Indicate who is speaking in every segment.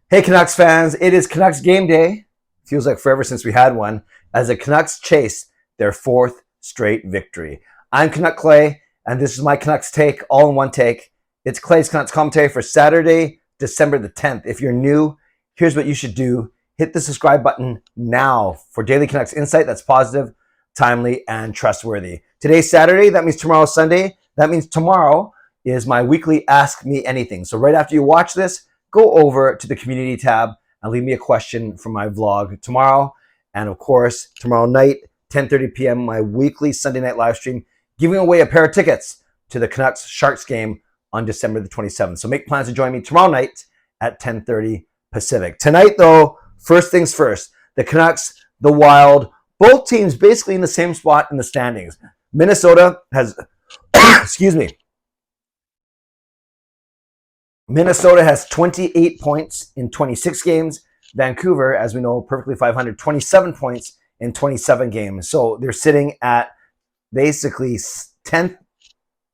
Speaker 1: Hey Canucks fans, it is Canucks game day. Feels like forever since we had one, as the Canucks chase their fourth straight victory. I'm Canuck Clay, and this is my Canucks take, all in one take. It's Clay's Canucks commentary for Saturday, December the 10th. If you're new, here's what you should do. Hit the subscribe button now for daily Canucks insight that's positive, timely, and trustworthy. Today's Saturday, that means tomorrow's Sunday. That means tomorrow is my weekly Ask Me Anything. So right after you watch this, go over to the community tab and leave me a question for my vlog tomorrow. And of course, tomorrow night, 10:30 p.m., my weekly Sunday night live stream, giving away a pair of tickets to the Canucks Sharks game on December the 27th. So make plans to join me tomorrow night at 10:30 Pacific. Tonight, though, first things first, the Canucks, the Wild, both teams basically in the same spot in the standings. Minnesota has, excuse me, Minnesota has 28 points in 26 games. Vancouver, as we know, perfectly 500, 27 points in 27 games. So they're sitting at basically 9th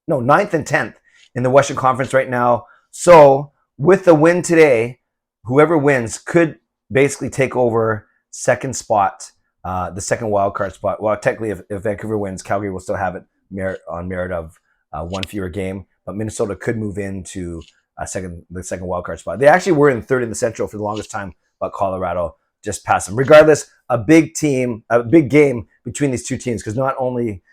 Speaker 1: and 10th in the Western Conference right now. So with the win today, whoever wins could basically take over second spot, the second wild card spot. Well, technically, if Vancouver wins, Calgary will still have it on merit of one fewer game. But Minnesota could move into the second wild card spot. They actually were in third in the Central for the longest time, but Colorado just passed them. Regardless, a big game between these two teams, because not only,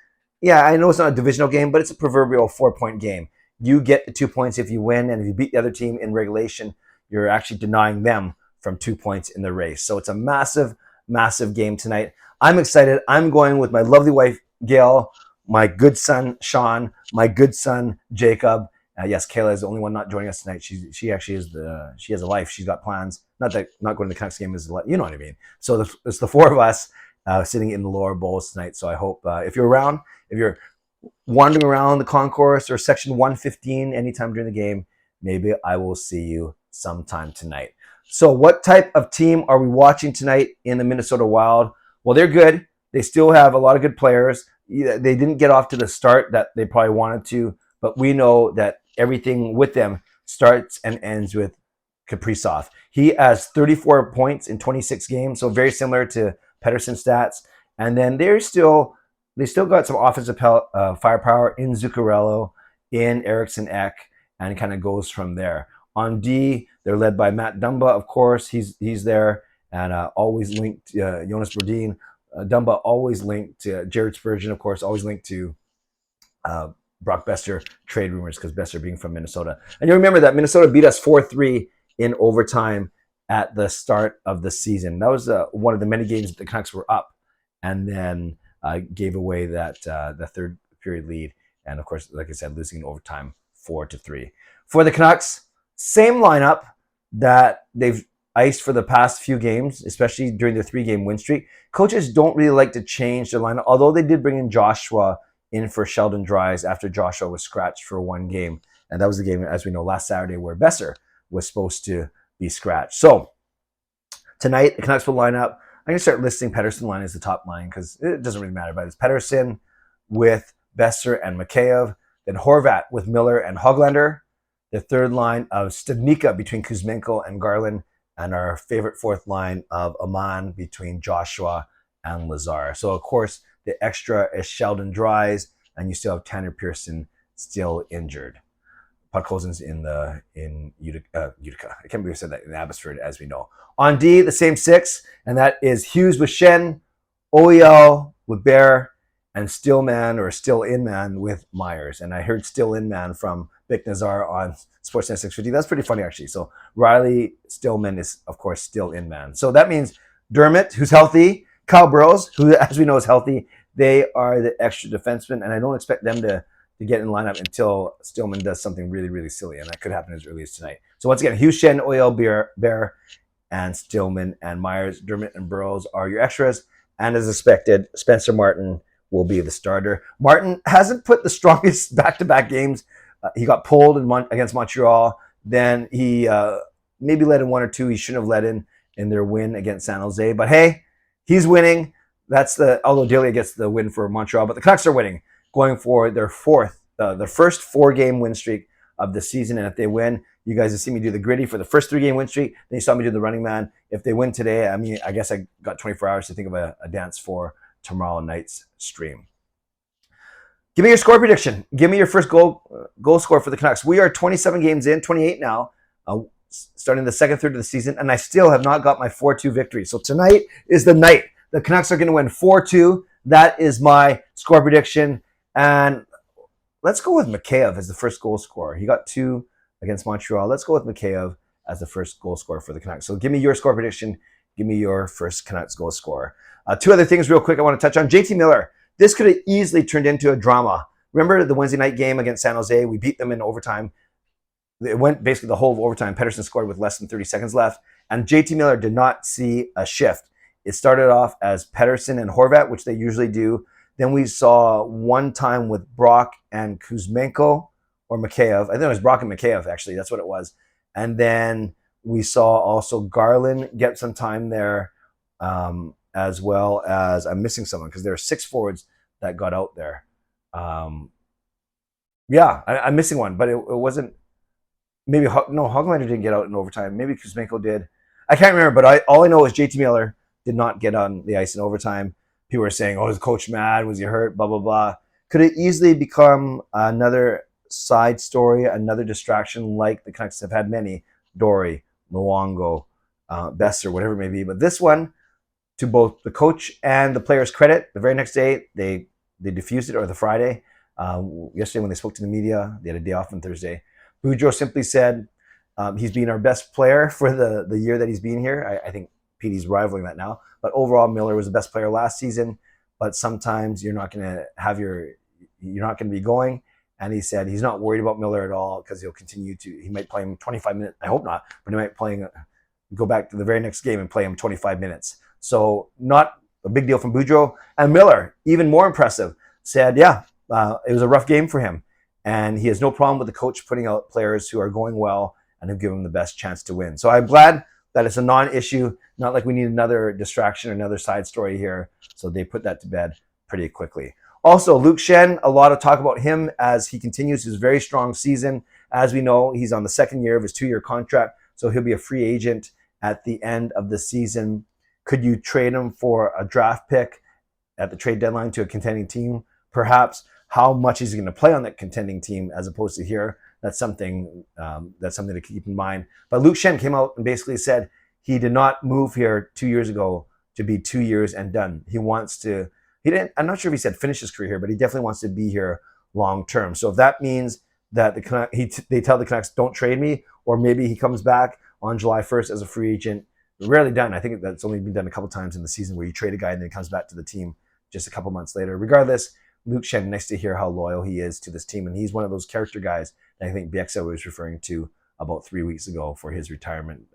Speaker 1: I know it's not a divisional game, but it's a proverbial 4-point game. You get the 2 points if you win, and if you beat the other team in regulation, you're actually denying them from 2 points in the race. So it's a massive, massive game tonight. I'm excited. I'm going with my lovely wife, Gail, my good son, Sean, my good son, Jacob. Yes, Kayla is the only one not joining us tonight. She actually is she has a life. She's got plans. Not that not going to the Canucks game is, you know what I mean. So it's the four of us sitting in the lower bowls tonight. So I hope if you're around, if you're wandering around the concourse or section 115 anytime during the game, maybe I will see you sometime tonight. So what type of team are we watching tonight in the Minnesota Wild? Well, they're good. They still have a lot of good players. They didn't get off to the start that they probably wanted to, but we know that everything with them starts and ends with Kaprizov. He has 34 points in 26 games, so very similar to Pettersson's stats. And then they still got some offensive firepower in Zuccarello, in Eriksson Ek, and it kind of goes from there. On D, they're led by Matt Dumba, of course. He's there, and always linked to Jonas Brodin. Dumba always linked to Jared Spurgeon, of course, always linked to Brock Besser trade rumors, because Besser being from Minnesota. And you remember that Minnesota beat us 4-3 in overtime at the start of the season. That was one of the many games that the Canucks were up and then gave away that the third period lead. And of course, like I said, losing in overtime 4-3. For the Canucks, same lineup that they've iced for the past few games, especially during their 3-game win streak. Coaches don't really like to change their lineup, although they did bring in Joshua in for Sheldon Dries after Joshua was scratched for one game. And that was the game, as we know, last Saturday where Besser was supposed to be scratched. So tonight, the Canucks will line up. I'm going to start listing Pettersson line as the top line because it doesn't really matter, but it's Pettersson with Besser and Mikheyev, then Horvat with Miller and Hoglander, the third line of Stadnyka between Kuzmenko and Garland, and our favorite fourth line of Aman between Joshua and Lazar. So, of course, the extra is Sheldon Dries, and you still have Tanner Pearson still injured. Podkolzin's in Utica. I can't believe I said that, in Abbotsford, as we know. On D, the same six, and that is Hughes with Schenn, OEL with Bear, and Stillman or Still In Man with Myers. And I heard Still In Man from Vic Nazar on Sportsnet 650. That's pretty funny, actually. So Riley Stillman is, of course, Still In Man. So that means Dermott, who's healthy, Kyle Burrows, who, as we know, is healthy. They are the extra defensemen, and I don't expect them to get in lineup until Stillman does something really, really silly, and that could happen as early as tonight. So once again, Hughes, Schenn, OEL, Bear, and Stillman and Myers, Dermott, and Burrows are your extras. And as expected, Spencer Martin will be the starter. Martin hasn't put the strongest back-to-back games. He got pulled against Montreal. Then he maybe led in one or two he shouldn't have led in their win against San Jose. But hey, he's winning. Although Delia gets the win for Montreal, but the Canucks are winning, going for their first 4-game win streak of the season. And if they win, You guys have seen me do the gritty for the first 3-game win streak. Then you saw me do the running man. If they win today, I mean, I guess I got 24 hours to think of a dance for tomorrow night's stream. Give me your score prediction. Give me your first goal score for the Canucks. We are 27 games in, 28 now, starting the second third of the season, and I still have not got my 4-2 victory. So tonight is the night. The Canucks are going to win 4-2. That is my score prediction. And let's go with Mikheyev as the first goal scorer. He got 2 against Montreal. Let's go with Mikheyev as the first goal scorer for the Canucks. So give me your score prediction. Give me your first Canucks goal scorer. 2 other things real quick I want to touch on. JT Miller. This could have easily turned into a drama. Remember the Wednesday night game against San Jose? We beat them in overtime. It went basically the whole of overtime. Pettersson scored with less than 30 seconds left. And JT Miller did not see a shift. It started off as Pettersson and Horvat, which they usually do. Then we saw one time with Brock and Kuzmenko or Mikheyev. I think it was Brock and Mikheyev, actually. That's what it was. And then we saw also Garland get some time there, as well as, I'm missing someone because there are 6 forwards that got out there. I'm missing one, but it wasn't, maybe, no, Hoglander didn't get out in overtime. Maybe Kuzmenko did. I can't remember, but all I know is JT Miller did not get on the ice in overtime. People were saying, oh, is the coach mad? Was he hurt? Blah, blah, blah. Could it easily become another side story, another distraction like the Canucks have had many, Dory, Luongo, Besser, whatever it may be. But this one, to both the coach and the players' credit, the very next day, they diffused it, or the Friday. Yesterday when they spoke to the media, they had a day off on Thursday. Boudreau simply said he's been our best player for the year that he's been here. I think Petey's rivaling that now. But overall, Miller was the best player last season. But sometimes you're not going to be going. And he said he's not worried about Miller at all because he might play him 25 minutes. I hope not, but he might go back to the very next game and play him 25 minutes. So not a big deal from Boudreau. And Miller, even more impressive, said, it was a rough game for him. And he has no problem with the coach putting out players who are going well and who give him the best chance to win. So I'm glad that it's a non-issue, not like we need another distraction or another side story here. So they put that to bed pretty quickly. Also, Luke Schenn, a lot of talk about him as he continues his very strong season. As we know, he's on the second year of his 2-year contract, so he'll be a free agent at the end of the season. Could you trade him for a draft pick at the trade deadline to a contending team? Perhaps. How much is he going to play on that contending team as opposed to here? That's something to keep in mind. But Luke Schenn came out and basically said he did not move here 2 years ago to be 2 years and done. He wants to. I'm not sure if he said finish his career here, but he definitely wants to be here long term. So if that means that they tell the Canucks don't trade me, or maybe he comes back on July 1st as a free agent, rarely done. I think that's only been done a couple times in the season where you trade a guy and then he comes back to the team just a couple months later. Regardless, Luke Schenn, nice to hear how loyal he is to this team, and he's one of those character guys that I think Bieksa was referring to about 3 weeks ago for his retirement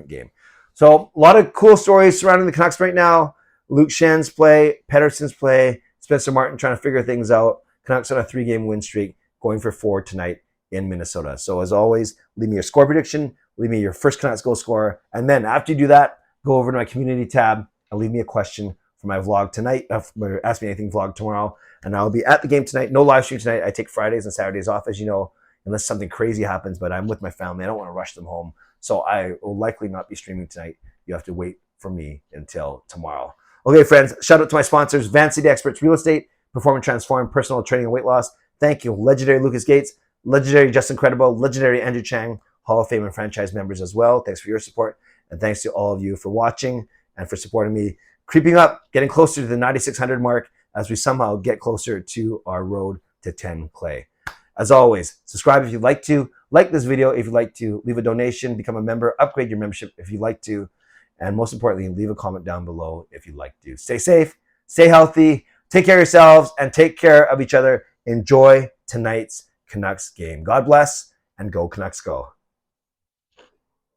Speaker 1: game. So a lot of cool stories surrounding the Canucks right now. Luke Schenn's play, Pettersson's play, Spencer Martin trying to figure things out. Canucks on a 3-game win streak, going for 4 tonight in Minnesota. So as always, leave me your score prediction, leave me your first Canucks goal scorer, and then after you do that, go over to my community tab and leave me a question for my vlog tonight. Ask Me Anything vlog tomorrow, and I'll be at the game tonight. No live stream tonight. I take Fridays and Saturdays off, as you know, unless something crazy happens, but I'm with my family. I don't want to rush them home, so I will likely not be streaming tonight. You have to wait for me until tomorrow. Okay, friends, shout out to my sponsors, Van City Experts Real Estate, Perform and Transform, Personal Training and Weight Loss. Thank you, legendary Lucas Gates, legendary Justin Credible, legendary Andrew Chang, Hall of Fame and franchise members as well. Thanks for your support, and thanks to all of you for watching and for supporting me. Creeping up, getting closer to the 9,600 mark as we somehow get closer to our road to 10 clay. As always, subscribe if you'd like to, like this video if you'd like to, leave a donation, become a member, upgrade your membership if you'd like to, and most importantly, leave a comment down below if you'd like to. Stay safe, stay healthy, take care of yourselves, and take care of each other. Enjoy tonight's Canucks game. God bless, and go Canucks go.